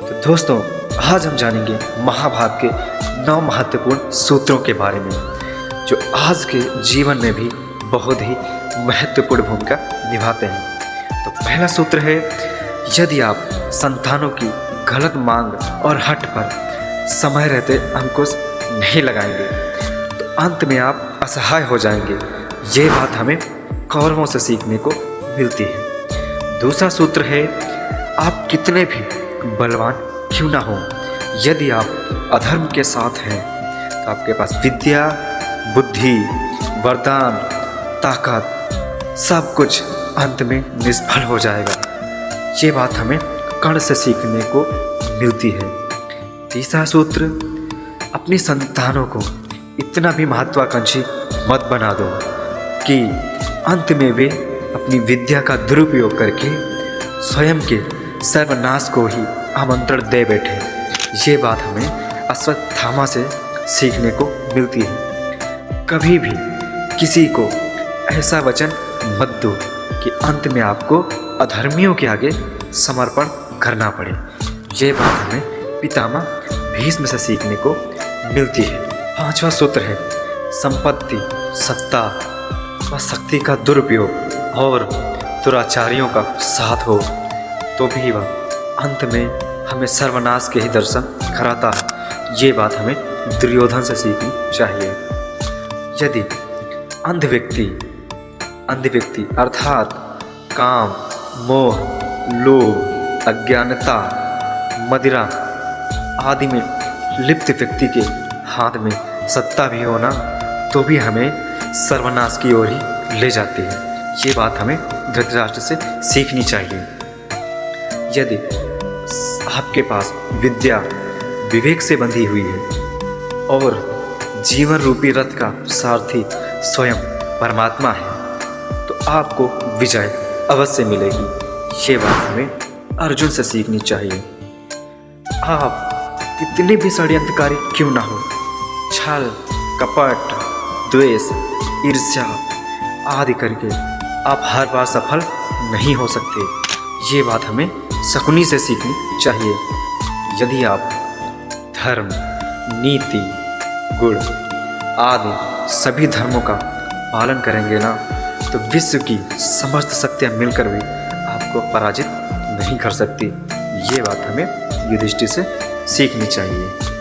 तो दोस्तों, आज हम जानेंगे महाभारत के 9 महत्वपूर्ण सूत्रों के बारे में, जो आज के जीवन में भी बहुत ही महत्वपूर्ण भूमिका निभाते हैं। तो पहला सूत्र है, यदि आप संतानों की गलत मांग और हट पर समय रहते अंकुश नहीं लगाएंगे तो अंत में आप असहाय हो जाएंगे। ये बात हमें कौरवों से सीखने को मिलती है। दूसरा सूत्र है, आप कितने भी बलवान क्यों ना हो, यदि आप अधर्म के साथ हैं तो आपके पास विद्या, बुद्धि, वरदान, ताकत सब कुछ अंत में निष्फल हो जाएगा। ये बात हमें कर्ण से सीखने को मिलती है। तीसरा सूत्र, अपनी संतानों को इतना भी महत्वाकांक्षी मत बना दो कि अंत में वे अपनी विद्या का दुरुपयोग करके स्वयं के सर्वनाश को ही आमंत्रण दे बैठे। ये बात हमें अश्वत्थामा से सीखने को मिलती है। कभी भी किसी को ऐसा वचन मत दो कि अंत में आपको अधर्मियों के आगे समर्पण करना पड़े। ये बात हमें पितामह भीष्म से सीखने को मिलती है। पांचवा सूत्र है, संपत्ति, सत्ता व शक्ति का दुरुपयोग और दुराचारियों का साथ हो तो भी वह अंत में हमें सर्वनाश के ही दर्शन कराता है। ये बात हमें दुर्योधन से सीखनी चाहिए। यदि अंध व्यक्ति अर्थात काम, मोह, लोभ, अज्ञानता, मदिरा आदि में लिप्त व्यक्ति के हाथ में सत्ता भी होना तो भी हमें सर्वनाश की ओर ही ले जाती है। ये बात हमें धृतराष्ट्र से सीखनी चाहिए। यदि आपके पास विद्या विवेक से बंधी हुई है और जीवन रूपी रथ का सारथी स्वयं परमात्मा है तो आपको विजय अवश्य मिलेगी। ये बात हमें अर्जुन से सीखनी चाहिए। आप कितने भी षड्यंत्रकारी क्यों ना हो, छल, कपट, द्वेष, ईर्ष्या आदि करके आप हर बार सफल नहीं हो सकते। ये बात हमें शकुनी से सीखनी चाहिए। यदि आप धर्म, नीति, गुण आदि सभी धर्मों का पालन करेंगे ना तो विश्व की समस्त शक्तियाँ मिलकर भी आपको पराजित नहीं कर सकती। ये बात हमें युधिष्ठिर से सीखनी चाहिए।